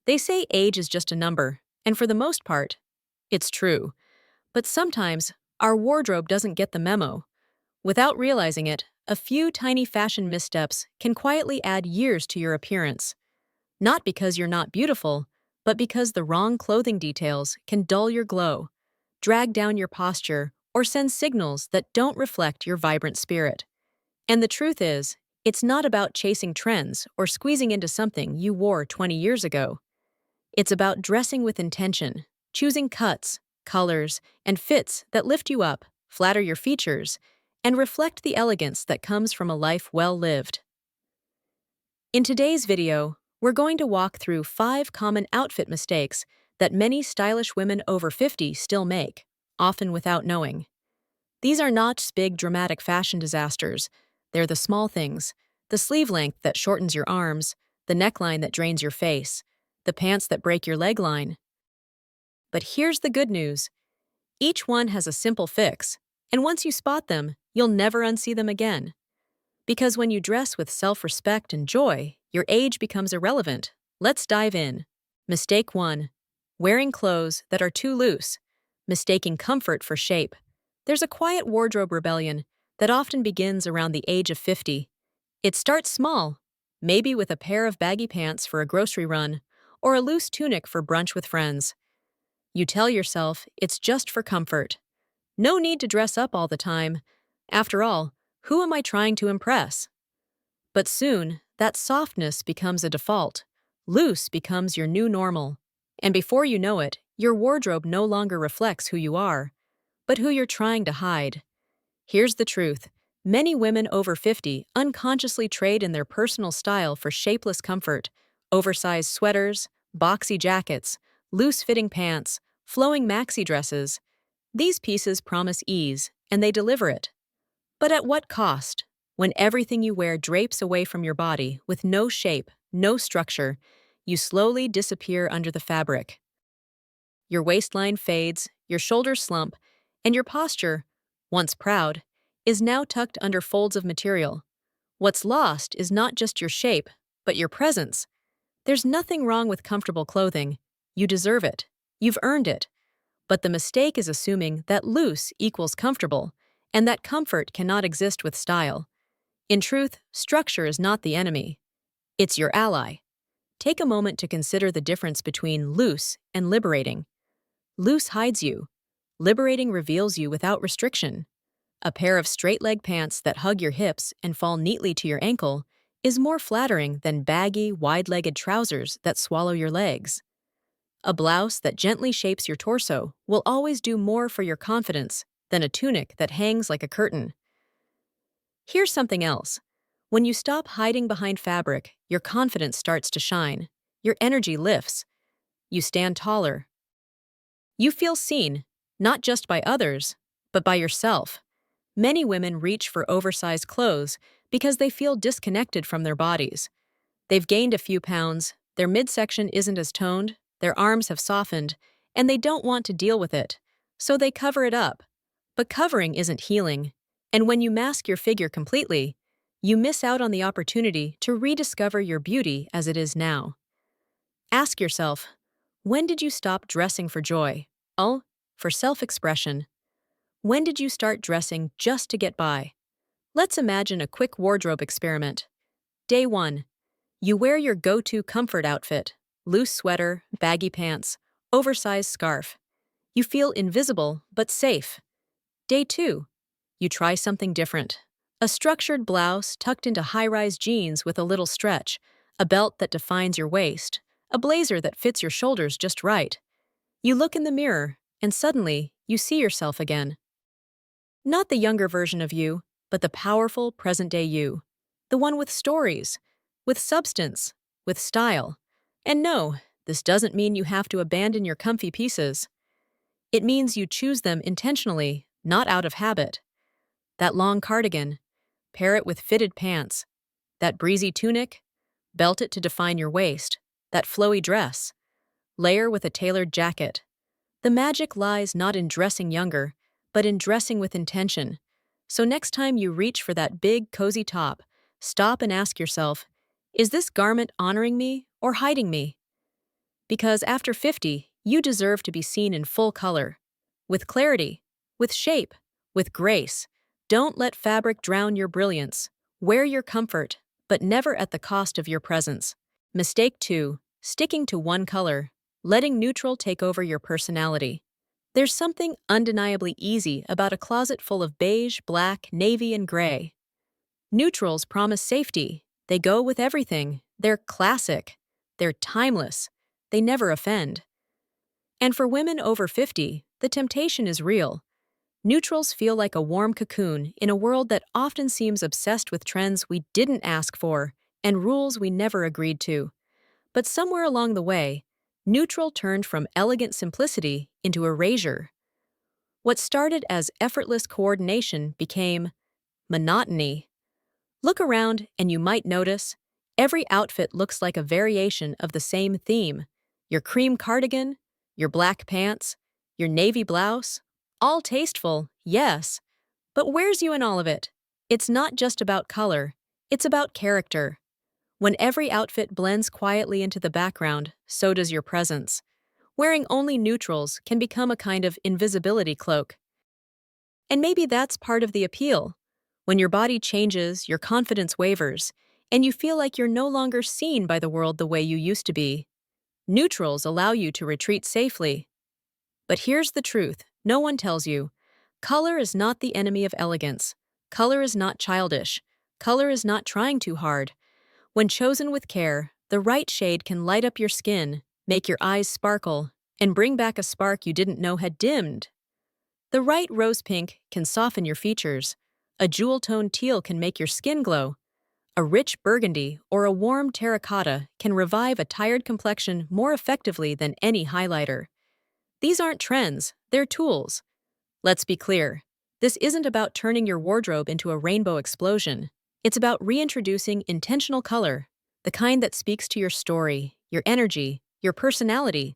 They say age is just a number, and for the most part, it's true. But sometimes, our wardrobe doesn't get the memo. Without realizing it, a few tiny fashion missteps can quietly add years to your appearance. Not because you're not beautiful, but because the wrong clothing details can dull your glow, drag down your posture, or send signals that don't reflect your vibrant spirit. And the truth is, it's not about chasing trends or squeezing into something you wore 20 years ago. It's about dressing with intention, choosing cuts, colors, and fits that lift you up, flatter your features, and reflect the elegance that comes from a life well lived. In today's video, we're going to walk through 5 common outfit mistakes that many stylish women over 50 still make, often without knowing. These are not big dramatic fashion disasters. They're the small things: the sleeve length that shortens your arms, the neckline that drains your face, the pants that break your leg line. But here's the good news. Each one has a simple fix, and once you spot them, you'll never unsee them again. Because when you dress with self-respect and joy, your age becomes irrelevant. Let's dive in. Mistake 1. Wearing clothes that are too loose. Mistaking comfort for shape. There's a quiet wardrobe rebellion that often begins around the age of 50. It starts small, maybe with a pair of baggy pants for a grocery run, or a loose tunic for brunch with friends. You tell yourself it's just for comfort. No need to dress up all the time. After all, who am I trying to impress? But soon, that softness becomes a default. Loose becomes your new normal. And before you know it, your wardrobe no longer reflects who you are, but who you're trying to hide. Here's the truth. Many women over 50 unconsciously trade in their personal style for shapeless comfort: oversized sweaters, boxy jackets, loose-fitting pants, flowing maxi dresses. These pieces promise ease, and they deliver it. But at what cost? When everything you wear drapes away from your body with no shape, no structure, you slowly disappear under the fabric. Your waistline fades, your shoulders slump, and your posture, once proud, is now tucked under folds of material. What's lost is not just your shape, but your presence. There's nothing wrong with comfortable clothing. You deserve it. You've earned it. But the mistake is assuming that loose equals comfortable, and that comfort cannot exist with style. In truth, structure is not the enemy. It's your ally. Take a moment to consider the difference between loose and liberating. Loose hides you. Liberating reveals you without restriction. A pair of straight-leg pants that hug your hips and fall neatly to your ankle is more flattering than baggy, wide-legged trousers that swallow your legs. A blouse that gently shapes your torso will always do more for your confidence than a tunic that hangs like a curtain. Here's something else. When you stop hiding behind fabric, your confidence starts to shine. Your energy lifts. You stand taller. You feel seen, not just by others, but by yourself. Many women reach for oversized clothes because they feel disconnected from their bodies. They've gained a few pounds, their midsection isn't as toned, their arms have softened, and they don't want to deal with it, so they cover it up. But covering isn't healing, and when you mask your figure completely, you miss out on the opportunity to rediscover your beauty as it is now. Ask yourself, when did you stop dressing for joy? Oh, for self-expression. When did you start dressing just to get by? Let's imagine a quick wardrobe experiment. Day 1. You wear your go-to comfort outfit: loose sweater, baggy pants, oversized scarf. You feel invisible but safe. Day 2. You try something different. A structured blouse tucked into high-rise jeans with a little stretch, a belt that defines your waist, a blazer that fits your shoulders just right. You look in the mirror, and suddenly, you see yourself again. Not the younger version of you, but the powerful present-day you. The one with stories, with substance, with style. And no, this doesn't mean you have to abandon your comfy pieces. It means you choose them intentionally, not out of habit. That long cardigan, pair it with fitted pants. That breezy tunic, belt it to define your waist. That flowy dress, layer with a tailored jacket. The magic lies not in dressing younger, but in dressing with intention. So next time you reach for that big, cozy top, stop and ask yourself, is this garment honoring me or hiding me? Because after 50, you deserve to be seen in full color. With clarity, with shape, with grace. Don't let fabric drown your brilliance. Wear your comfort, but never at the cost of your presence. Mistake 2. Sticking to one color. Letting neutral take over your personality. There's something undeniably easy about a closet full of beige, black, navy, and gray. Neutrals promise safety. They go with everything. They're classic. They're timeless. They never offend. And for women over 50, the temptation is real. Neutrals feel like a warm cocoon in a world that often seems obsessed with trends we didn't ask for and rules we never agreed to. But somewhere along the way, neutral turned from elegant simplicity into erasure. What started as effortless coordination became monotony. Look around and you might notice every outfit looks like a variation of the same theme. Your cream cardigan, your black pants, your navy blouse, all tasteful, yes, but where's you in all of it? It's not just about color, it's about character. When every outfit blends quietly into the background, so does your presence. Wearing only neutrals can become a kind of invisibility cloak. And maybe that's part of the appeal. When your body changes, your confidence wavers, and you feel like you're no longer seen by the world the way you used to be. Neutrals allow you to retreat safely. But here's the truth no one tells you. Color is not the enemy of elegance. Color is not childish. Color is not trying too hard. When chosen with care, the right shade can light up your skin, make your eyes sparkle, and bring back a spark you didn't know had dimmed. The right rose pink can soften your features. A jewel-toned teal can make your skin glow. A rich burgundy or a warm terracotta can revive a tired complexion more effectively than any highlighter. These aren't trends, they're tools. Let's be clear. This isn't about turning your wardrobe into a rainbow explosion. It's about reintroducing intentional color, the kind that speaks to your story, your energy, your personality.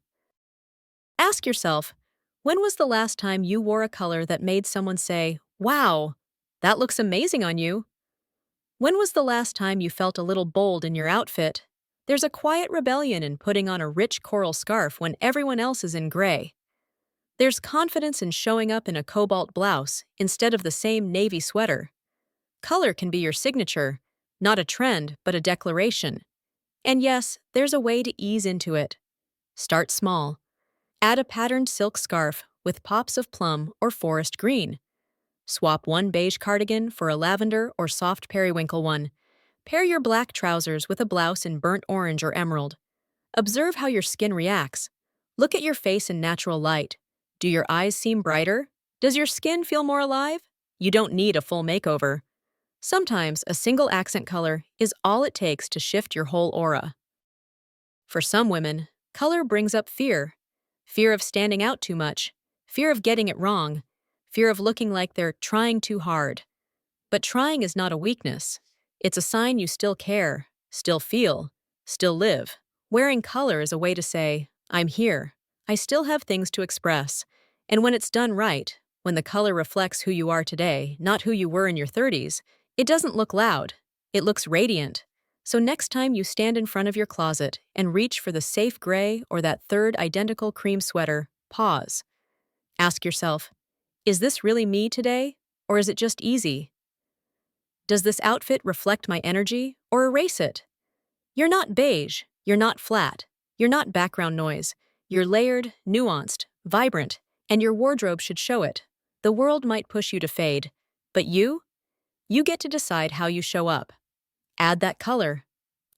Ask yourself, when was the last time you wore a color that made someone say, "Wow, that looks amazing on you"? When was the last time you felt a little bold in your outfit? There's a quiet rebellion in putting on a rich coral scarf when everyone else is in gray. There's confidence in showing up in a cobalt blouse instead of the same navy sweater. Color can be your signature, not a trend, but a declaration. And yes, there's a way to ease into it. Start small. Add a patterned silk scarf with pops of plum or forest green. Swap one beige cardigan for a lavender or soft periwinkle one. Pair your black trousers with a blouse in burnt orange or emerald. Observe how your skin reacts. Look at your face in natural light. Do your eyes seem brighter? Does your skin feel more alive? You don't need a full makeover. Sometimes a single accent color is all it takes to shift your whole aura. For some women, color brings up fear. Fear of standing out too much. Fear of getting it wrong. Fear of looking like they're trying too hard. But trying is not a weakness. It's a sign you still care, still feel, still live. Wearing color is a way to say, I'm here. I still have things to express. And when it's done right, when the color reflects who you are today, not who you were in your 30s, it doesn't look loud. It looks radiant. So next time you stand in front of your closet and reach for the safe gray or that third identical cream sweater, pause. Ask yourself, is this really me today, or is it just easy? Does this outfit reflect my energy or erase it? You're not beige, you're not flat, you're not background noise. You're layered, nuanced, vibrant, and your wardrobe should show it. The world might push you to fade, but you get to decide how you show up. Add that color.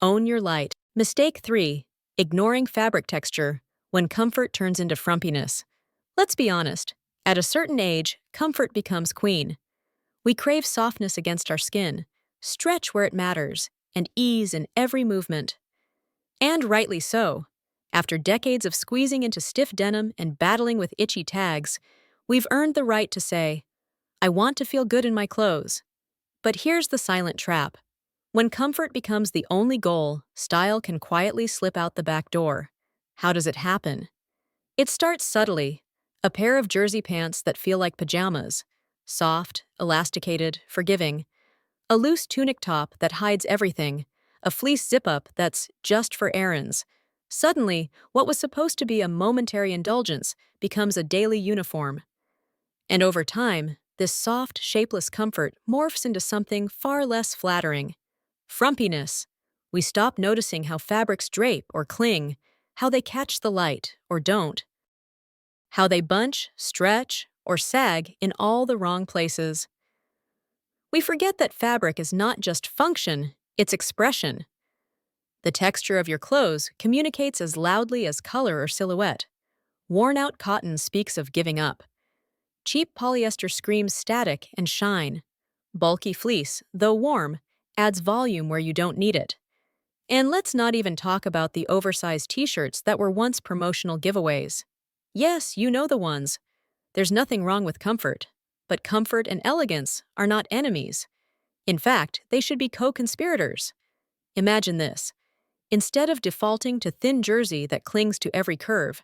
Own your light. Mistake 3. Ignoring fabric texture when comfort turns into frumpiness. Let's be honest. At a certain age, comfort becomes queen. We crave softness against our skin, stretch where it matters, and ease in every movement. And rightly so. After decades of squeezing into stiff denim and battling with itchy tags, we've earned the right to say, I want to feel good in my clothes. But here's the silent trap. When comfort becomes the only goal, style can quietly slip out the back door. How does it happen? It starts subtly. A pair of jersey pants that feel like pajamas. Soft, elasticated, forgiving. A loose tunic top that hides everything. A fleece zip-up that's just for errands. Suddenly, what was supposed to be a momentary indulgence becomes a daily uniform. And over time, this soft, shapeless comfort morphs into something far less flattering. Frumpiness. We stop noticing how fabrics drape or cling, how they catch the light or don't, how they bunch, stretch, or sag in all the wrong places. We forget that fabric is not just function, it's expression. The texture of your clothes communicates as loudly as color or silhouette. Worn-out cotton speaks of giving up. Cheap polyester screams static and shine. Bulky fleece, though warm, adds volume where you don't need it. And let's not even talk about the oversized t-shirts that were once promotional giveaways. Yes, you know the ones. There's nothing wrong with comfort. But comfort and elegance are not enemies. In fact, they should be co-conspirators. Imagine this. Instead of defaulting to thin jersey that clings to every curve,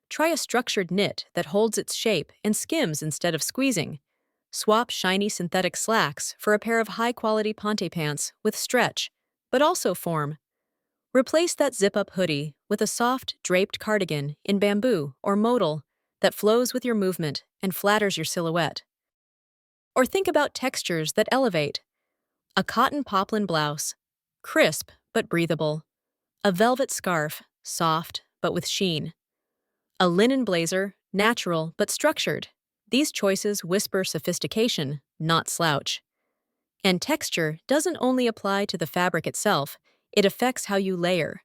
try a structured knit that holds its shape and skims instead of squeezing. Swap shiny synthetic slacks for a pair of high-quality ponte pants with stretch, but also form. Replace that zip-up hoodie with a soft, draped cardigan in bamboo or modal that flows with your movement and flatters your silhouette. Or think about textures that elevate. A cotton poplin blouse, crisp but breathable. A velvet scarf, soft but with sheen. A linen blazer, natural but structured. These choices whisper sophistication, not slouch. And texture doesn't only apply to the fabric itself, it affects how you layer.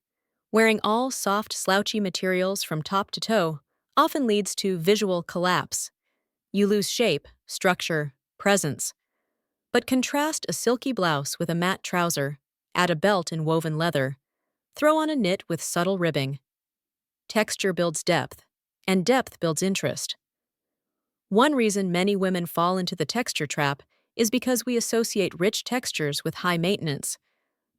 Wearing all soft, slouchy materials from top to toe often leads to visual collapse. You lose shape, structure, presence. But contrast a silky blouse with a matte trouser, add a belt in woven leather, throw on a knit with subtle ribbing. Texture builds depth, and depth builds interest. One reason many women fall into the texture trap is because we associate rich textures with high maintenance.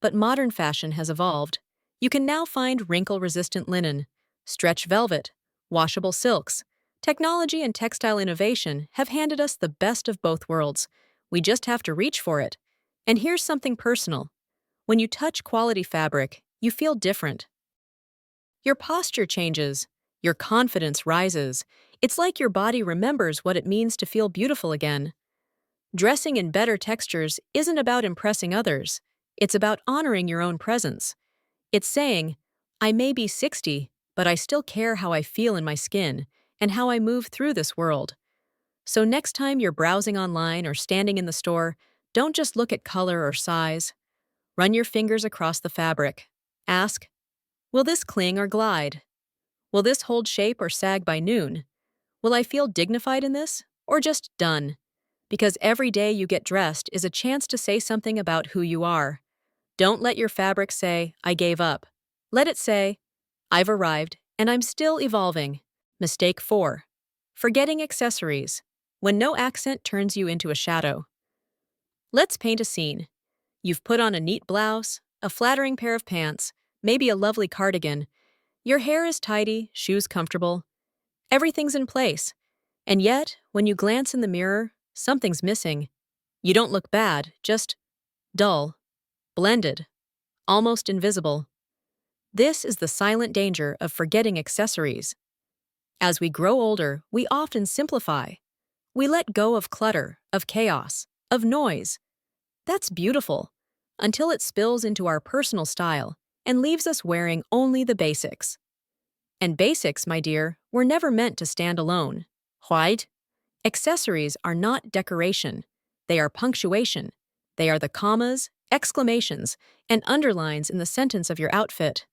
But modern fashion has evolved. You can now find wrinkle-resistant linen, stretch velvet, washable silks. Technology and textile innovation have handed us the best of both worlds. We just have to reach for it. And here's something personal. When you touch quality fabric, you feel different. Your posture changes. Your confidence rises. It's like your body remembers what it means to feel beautiful again. Dressing in better textures isn't about impressing others. It's about honoring your own presence. It's saying, I may be 60, but I still care how I feel in my skin and how I move through this world. So next time you're browsing online or standing in the store, don't just look at color or size. Run your fingers across the fabric. Ask, will this cling or glide? Will this hold shape or sag by noon? Will I feel dignified in this, or just done? Because every day you get dressed is a chance to say something about who you are. Don't let your fabric say, I gave up. Let it say, I've arrived, and I'm still evolving. Mistake 4. Forgetting accessories. When no accent turns you into a shadow. Let's paint a scene. You've put on a neat blouse, a flattering pair of pants, maybe a lovely cardigan. Your hair is tidy, shoes comfortable. Everything's in place. And yet, when you glance in the mirror, something's missing. You don't look bad, just dull, blended, almost invisible. This is the silent danger of forgetting accessories. As we grow older, we often simplify. We let go of clutter, of chaos, of noise. That's beautiful, until it spills into our personal style and leaves us wearing only the basics. And basics, my dear, were never meant to stand alone. Right? Accessories are not decoration. They are punctuation. They are the commas, exclamations, and underlines in the sentence of your outfit.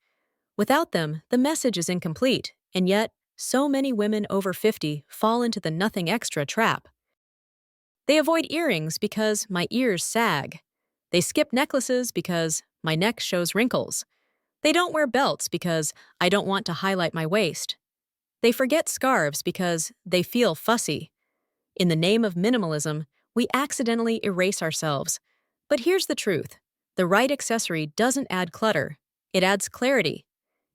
Without them, the message is incomplete, and yet, so many women over 50 fall into the nothing extra trap. They avoid earrings because my ears sag. They skip necklaces because my neck shows wrinkles. They don't wear belts because I don't want to highlight my waist. They forget scarves because they feel fussy. In the name of minimalism, we accidentally erase ourselves. But here's the truth. The right accessory doesn't add clutter. It adds clarity.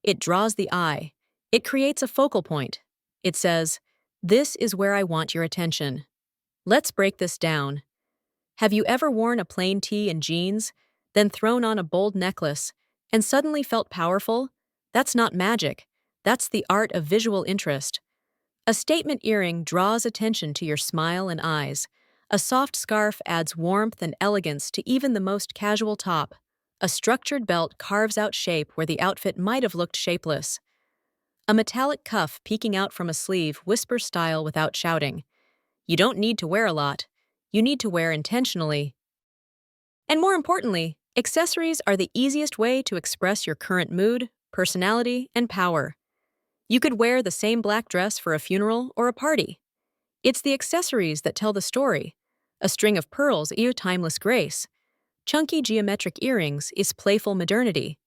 It draws the eye. It creates a focal point. It says, this is where I want your attention. Let's break this down. Have you ever worn a plain tee and jeans, then thrown on a bold necklace, and suddenly felt powerful? That's not magic. That's the art of visual interest. A statement earring draws attention to your smile and eyes. A soft scarf adds warmth and elegance to even the most casual top. A structured belt carves out shape where the outfit might have looked shapeless. A metallic cuff peeking out from a sleeve whispers style without shouting. You don't need to wear a lot. You need to wear intentionally. And more importantly, accessories are the easiest way to express your current mood, personality, and power. You could wear the same black dress for a funeral or a party. It's the accessories that tell the story. A string of pearls is timeless grace. Chunky geometric earrings is playful modernity.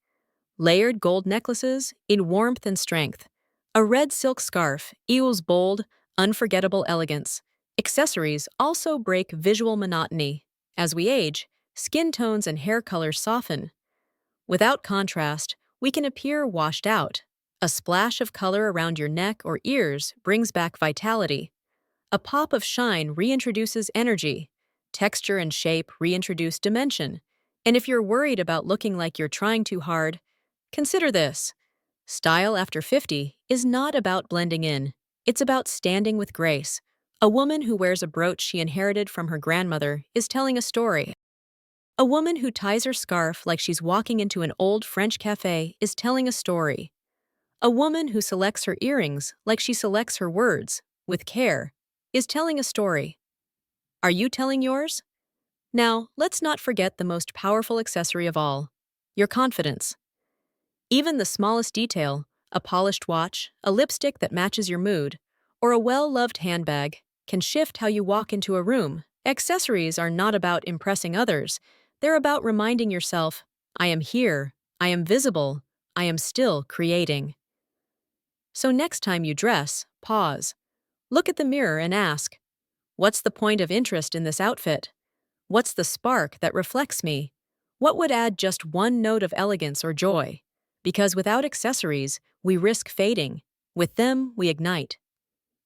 Layered gold necklaces in warmth and strength. A red silk scarf equals bold, unforgettable elegance. Accessories also break visual monotony. As we age, skin tones and hair colors soften. Without contrast, we can appear washed out. A splash of color around your neck or ears brings back vitality. A pop of shine reintroduces energy. Texture and shape reintroduce dimension. And if you're worried about looking like you're trying too hard, consider this. Style after 50 is not about blending in. It's about standing with grace. A woman who wears a brooch she inherited from her grandmother is telling a story. A woman who ties her scarf like she's walking into an old French cafe is telling a story. A woman who selects her earrings like she selects her words, with care, is telling a story. Are you telling yours? Now, let's not forget the most powerful accessory of all, your confidence. Even the smallest detail, a polished watch, a lipstick that matches your mood, or a well-loved handbag, can shift how you walk into a room. Accessories are not about impressing others. They're about reminding yourself, I am here, I am visible, I am still creating. So next time you dress, pause. Look at the mirror and ask, what's the point of interest in this outfit? What's the spark that reflects me? What would add just one note of elegance or joy? Because without accessories, we risk fading. With them, we ignite.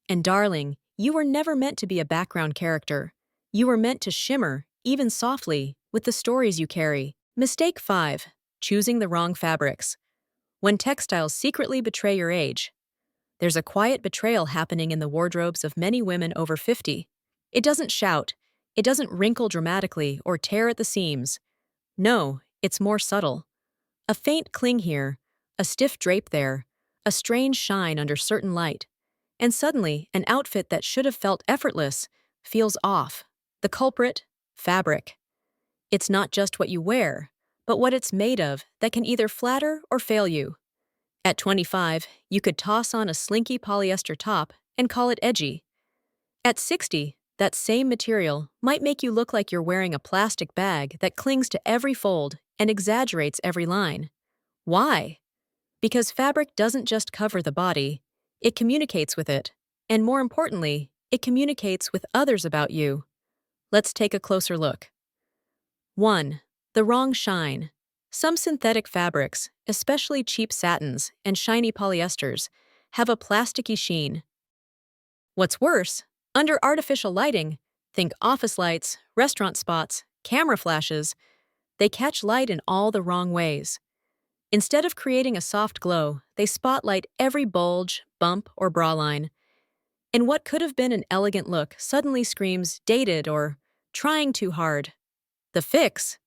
And darling, you were never meant to be a background character. You were meant to shimmer, even softly, with the stories you carry. Mistake 5. Choosing the wrong fabrics. When textiles secretly betray your age. There's a quiet betrayal happening in the wardrobes of many women over 50. It doesn't shout. It doesn't wrinkle dramatically or tear at the seams. No, it's more subtle. A faint cling here, a stiff drape there, a strange shine under certain light. And suddenly, an outfit that should have felt effortless feels off. The culprit? Fabric. It's not just what you wear, but what it's made of that can either flatter or fail you. At 25, you could toss on a slinky polyester top and call it edgy. At 60, that same material might make you look like you're wearing a plastic bag that clings to every fold and exaggerates every line. Why? Because fabric doesn't just cover the body, it communicates with it. And more importantly, it communicates with others about you. Let's take a closer look. 1. The wrong shine. Some synthetic fabrics, especially cheap satins and shiny polyesters, have a plasticky sheen. What's worse, under artificial lighting, think office lights, restaurant spots, camera flashes, they catch light in all the wrong ways. Instead of creating a soft glow, they spotlight every bulge, bump, or bra line. And what could have been an elegant look suddenly screams dated or trying too hard. The fix?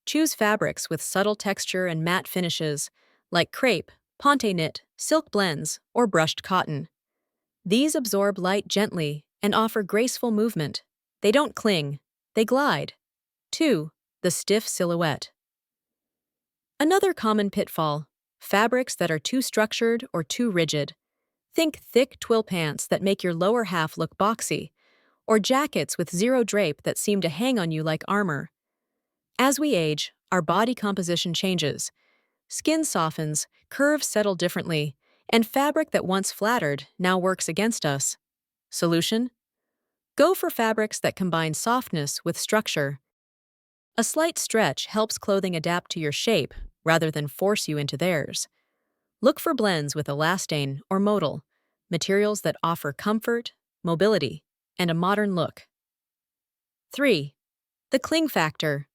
Choose fabrics with subtle texture and matte finishes, like crepe, ponte knit, silk blends, or brushed cotton. These absorb light gently and offer graceful movement. They don't cling, they glide. 2. The stiff silhouette. Another common pitfall, fabrics that are too structured or too rigid. Think thick twill pants that make your lower half look boxy, or jackets with zero drape that seem to hang on you like armor. As we age, our body composition changes. Skin softens, curves settle differently, and fabric that once flattered now works against us. Solution? Go for fabrics that combine softness with structure. A slight stretch helps clothing adapt to your shape rather than force you into theirs. Look for blends with elastane or modal, materials that offer comfort, mobility, and a modern look. 3. The cling factor.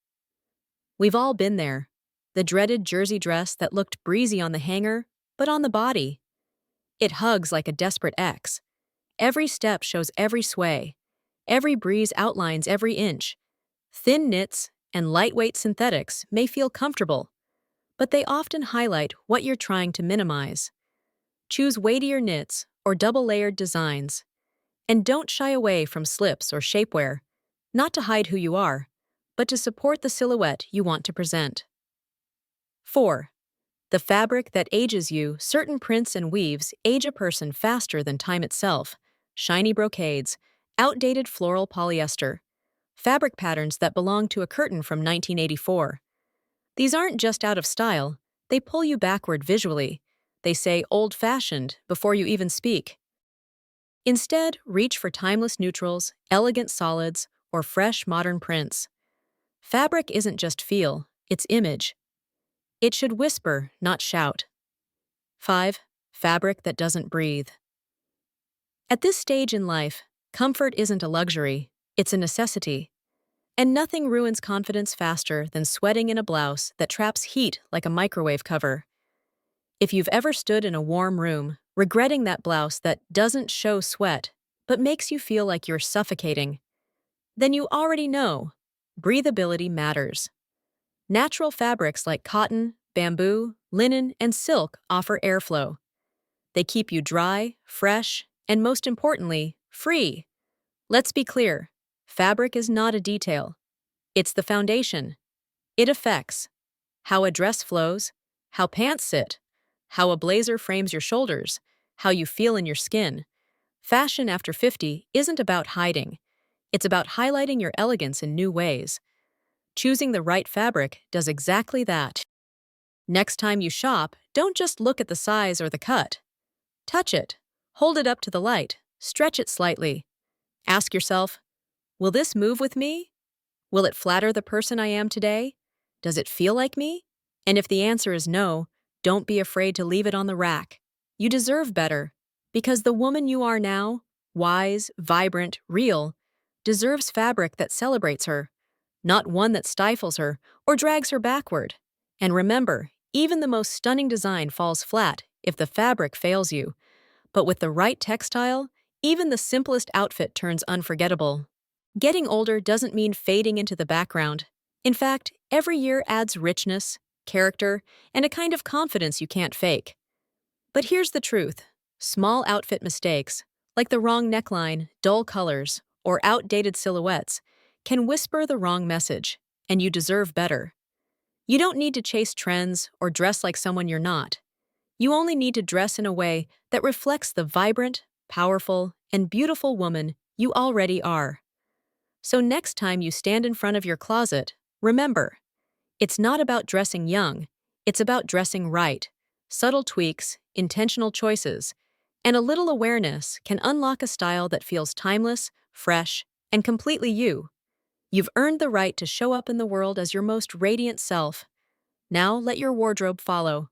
We've all been there. The dreaded jersey dress that looked breezy on the hanger, but on the body. It hugs like a desperate X. Every step shows every sway. Every breeze outlines every inch. Thin knits and lightweight synthetics may feel comfortable, but they often highlight what you're trying to minimize. Choose weightier knits or double-layered designs. And don't shy away from slips or shapewear, not to hide who you are, but to support the silhouette you want to present. 4. The fabric that ages you. Certain prints and weaves age a person faster than time itself. Shiny brocades, outdated floral polyester, fabric patterns that belong to a curtain from 1984. These aren't just out of style, they pull you backward visually. They say old-fashioned before you even speak. Instead, reach for timeless neutrals, elegant solids, or fresh modern prints. Fabric isn't just feel, it's image. It should whisper, not shout. 5. Fabric that doesn't breathe. At this stage in life, comfort isn't a luxury, it's a necessity. And nothing ruins confidence faster than sweating in a blouse that traps heat like a microwave cover. If you've ever stood in a warm room, regretting that blouse that doesn't show sweat, but makes you feel like you're suffocating, then you already know breathability matters. Natural fabrics like cotton, bamboo, linen, and silk offer airflow. They keep you dry, fresh, and most importantly, free. Let's be clear, fabric is not a detail. It's the foundation. It affects how a dress flows, how pants sit, how a blazer frames your shoulders, how you feel in your skin. Fashion after 50 isn't about hiding. It's about highlighting your elegance in new ways. Choosing the right fabric does exactly that. Next time you shop, don't just look at the size or the cut. Touch it, hold it up to the light, stretch it slightly. Ask yourself, will this move with me? Will it flatter the person I am today? Does it feel like me? And if the answer is no, don't be afraid to leave it on the rack. You deserve better, because the woman you are now, wise, vibrant, real, deserves fabric that celebrates her, not one that stifles her or drags her backward. And remember, even the most stunning design falls flat if the fabric fails you. But with the right textile, even the simplest outfit turns unforgettable. Getting older doesn't mean fading into the background. In fact, every year adds richness, character, and a kind of confidence you can't fake. But here's the truth. Small outfit mistakes, like the wrong neckline, dull colors, or outdated silhouettes, can whisper the wrong message, and you deserve better. You don't need to chase trends or dress like someone you're not. You only need to dress in a way that reflects the vibrant, powerful, and beautiful woman you already are. So next time you stand in front of your closet, remember, it's not about dressing young, it's about dressing right. Subtle tweaks, intentional choices, and a little awareness can unlock a style that feels timeless, fresh, and completely you. You've earned the right to show up in the world as your most radiant self. Now let your wardrobe follow.